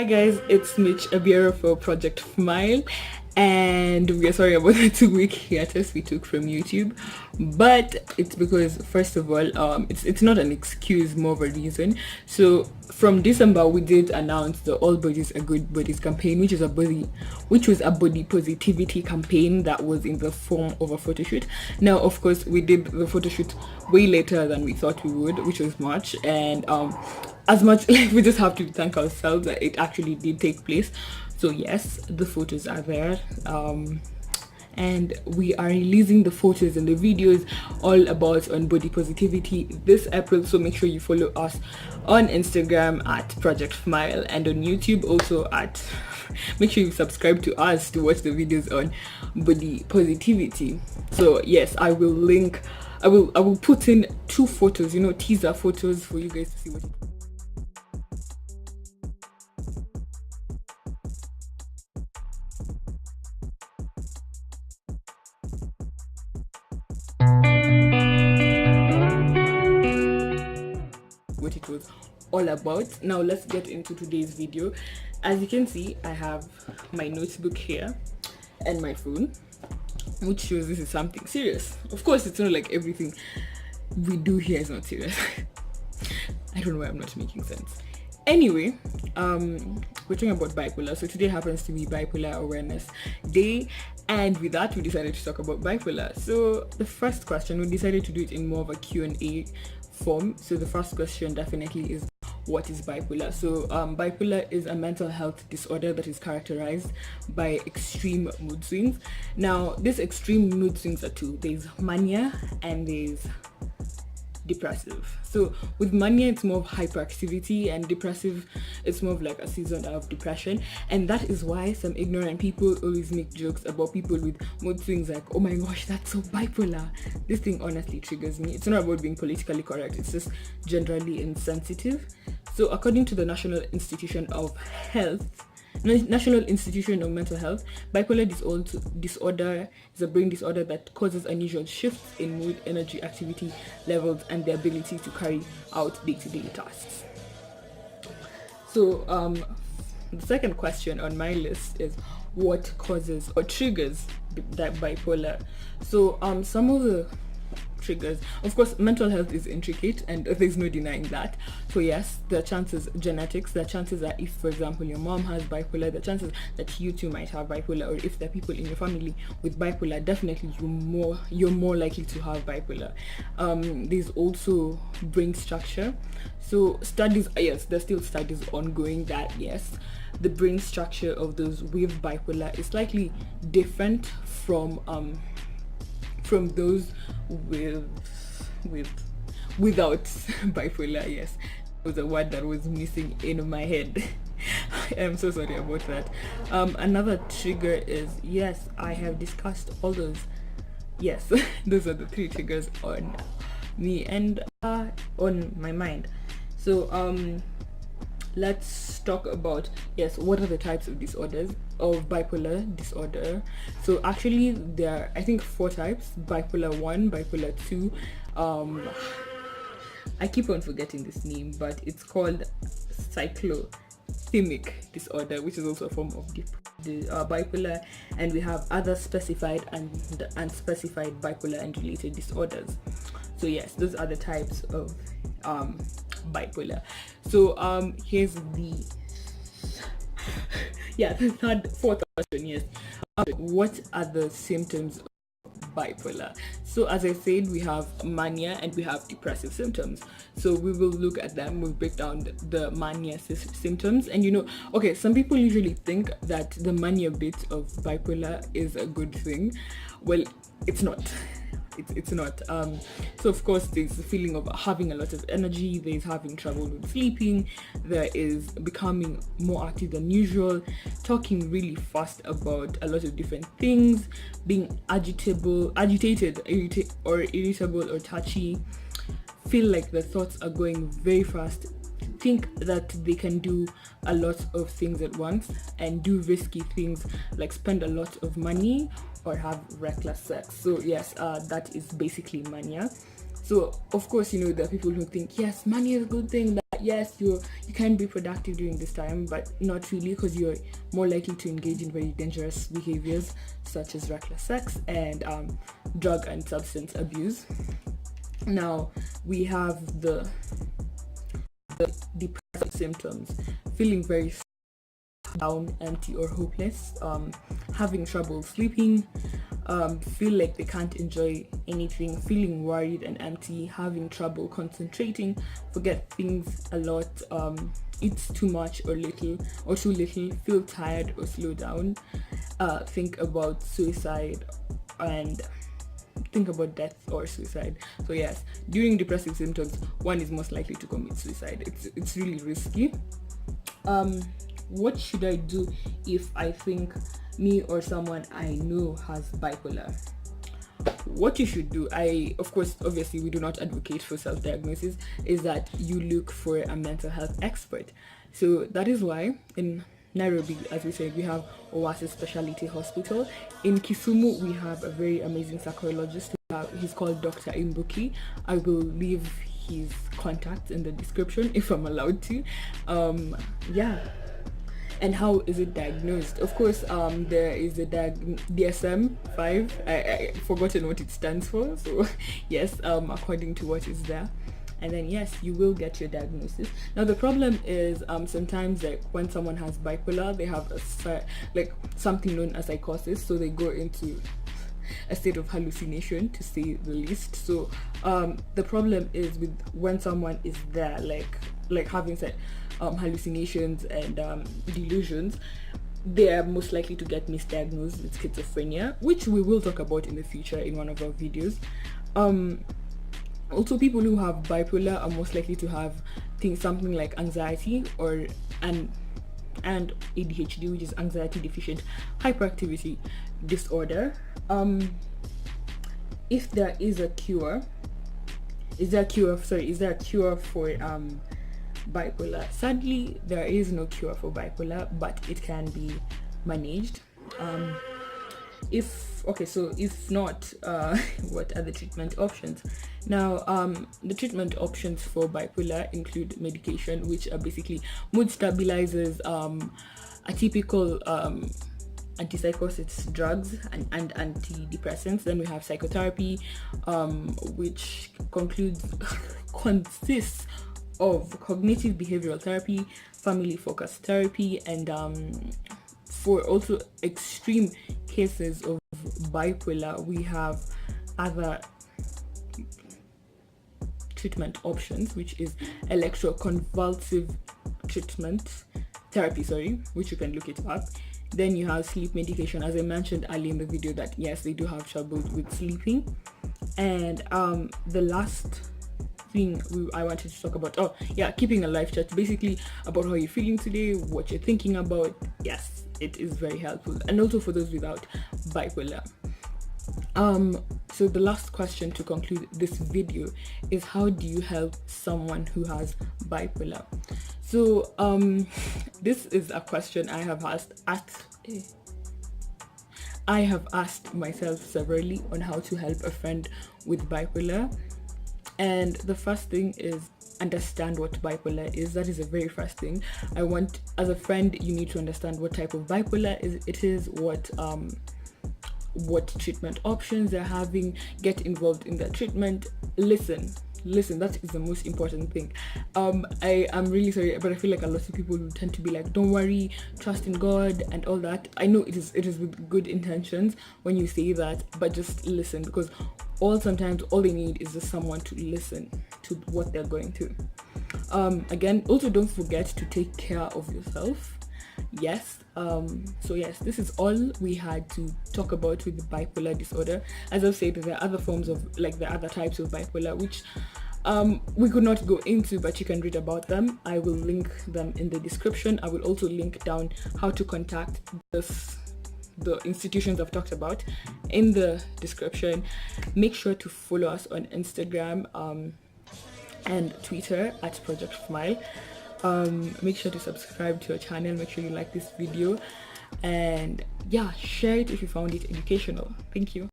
Hi guys, it's Mitch Abiero for Project Fmile, and we are sorry about the 2 week hiatus we took from YouTube, but it's because first of all, it's not an excuse, more of a reason. So from December we did announce the All Bodies Are Good Bodies campaign, which was a body positivity campaign that was in the form of a photo shoot. Now, of course, we did the photo shoot way later than we thought we would, which was March, and as much like we just have to thank ourselves that it actually did take place. So yes, the photos are there, and we are releasing the photos and the videos all about on body positivity this April. So make sure you follow us on Instagram at Project Fmile, and on YouTube also at make sure you subscribe to us to watch the videos on body positivity. So yes, I will put in 2 photos, teaser photos for you guys to see what it was all about. Now let's get into today's video. As you can see, I have my notebook here and my phone, which shows this is something serious. Of course, it's not like everything we do here is not serious. I don't know why I'm not making sense. Anyway, we're talking about bipolar. So today happens to be Bipolar Awareness Day, and with that we decided to talk about bipolar. So the first question, we decided to do it in more of a Q&A form. So the first question definitely is, what is bipolar? So bipolar is a mental health disorder that is characterized by extreme mood swings. Now, these extreme mood swings are 2. There's mania and there's depressive. So with mania, it's more of hyperactivity, and depressive, it's more of like a season of depression. And that is why some ignorant people always make jokes about people with mood swings, like, oh my gosh, that's so bipolar. This thing honestly triggers me. It's not about being politically correct, it's just generally insensitive. So according to the National Institution of Mental Health, bipolar disorder is a brain disorder that causes unusual shifts in mood, energy, activity levels, and the ability to carry out day-to-day tasks. So the second question on my list is, what causes or triggers that bipolar? So some of the triggers, of course, mental health is intricate and there's no denying that. So yes, the chances, genetics, the chances that if, for example, your mom has bipolar, the chances that you too might have bipolar, or if there are people in your family with bipolar, definitely you're more likely to have bipolar. There's also brain structure. So studies, yes, there's still studies ongoing that yes, the brain structure of those with bipolar is slightly different from those without bipolar. Yes, it was a word that was missing in my head. I'm so sorry about that. Another trigger is, yes, I have discussed all those. Yes, those are the 3 triggers on me and on my mind. So let's talk about, yes, what are the types of disorders of bipolar disorder. So actually there are, I think, 4 types: bipolar 1, bipolar 2, I keep on forgetting this name, but it's called cyclothymic disorder, which is also a form of bipolar, and we have other specified and unspecified bipolar and related disorders. So yes, those are the types of bipolar. So here's the fourth question. Yes, what are the symptoms of bipolar? So as I said, we have mania and we have depressive symptoms. So we will look at them. We'll break down the mania symptoms. And okay, some people usually think that the mania bit of bipolar is a good thing. Well, it's not. It's not. So of course there's the feeling of having a lot of energy, there's having trouble with sleeping, there is becoming more active than usual, talking really fast about a lot of different things, being agitated, irritable or touchy, feel like the thoughts are going very fast, think that they can do a lot of things at once, and do risky things like spend a lot of money or have reckless sex. So yes, that is basically mania. So of course, you know, there are people who think, yes, money is a good thing, that yes, you can be productive during this time, but not really, because you're more likely to engage in very dangerous behaviors such as reckless sex and drug and substance abuse. Now we have the depressive symptoms: feeling very down, empty, or hopeless, having trouble sleeping, feel like they can't enjoy anything, feeling worried and empty, having trouble concentrating, forget things a lot, eat too much or little or too little, feel tired or slow down, think about suicide and think about death or suicide. So yes, during depressive symptoms, one is most likely to commit suicide. It's really risky. What should I do if I think me or someone I know has bipolar? What you should do, obviously we do not advocate for self-diagnosis, is that you look for a mental health expert. So that is why in Nairobi, as we said, we have Oasis Speciality Hospital. In Kisumu, we have a very amazing psychologist. He's called Dr. Imbuki. I will leave his contact in the description if I'm allowed to. And how is it diagnosed? Of course, there is a DSM-5. I forgotten what it stands for. So yes, according to what is there. And then yes, you will get your diagnosis. Now the problem is sometimes, like, when someone has bipolar, they have something known as psychosis, so they go into a state of hallucination, to say the least. So the problem is with when someone is there, like having said hallucinations and delusions, they are most likely to get misdiagnosed with schizophrenia, which we will talk about in the future in one of our videos. Also, people who have bipolar are most likely to have something like anxiety and ADHD, which is anxiety deficient hyperactivity disorder. If there is a cure, is there a cure for bipolar? Sadly, there is no cure for bipolar, but it can be managed. If not, what are the treatment options? Now, the treatment options for bipolar include medication, which are basically mood stabilizers, atypical antipsychotics drugs, and antidepressants. Then we have psychotherapy, which consists of cognitive behavioral therapy, family focused therapy, and for also extreme cases of bipolar, we have other treatment options, which is electroconvulsive treatment therapy, which you can look it up. Then you have sleep medication, as I mentioned earlier in the video, that yes, they do have trouble with sleeping. And the last thing I wanted to talk about, keeping a life chat, basically about how you're feeling today, what you're thinking about. Yes, it is very helpful, and also for those without bipolar. So the last question to conclude this video is, how do you help someone who has bipolar? So this is a question I have asked myself severally on how to help a friend with bipolar. And the first thing is understand what bipolar is. That is the very first thing. As a friend, you need to understand what type of bipolar it is, what treatment options they're having, get involved in their treatment, listen, that is the most important thing. I am really sorry, but I feel like a lot of people who tend to be like, don't worry, trust in God and all that. I know it is with good intentions when you say that, but just listen, because sometimes all they need is just someone to listen to what they're going through. Again, also don't forget to take care of yourself. Yes. So yes, this is all we had to talk about with the bipolar disorder. As I've said, there are other forms of, the other types of bipolar, which we could not go into, but you can read about them. I will link them in the description. I will also link down how to contact the institutions I've talked about in the description. Make sure to follow us on Instagram and Twitter at Project Fmile. Make sure to subscribe to our channel, make sure you like this video, and share it if you found it educational. Thank you.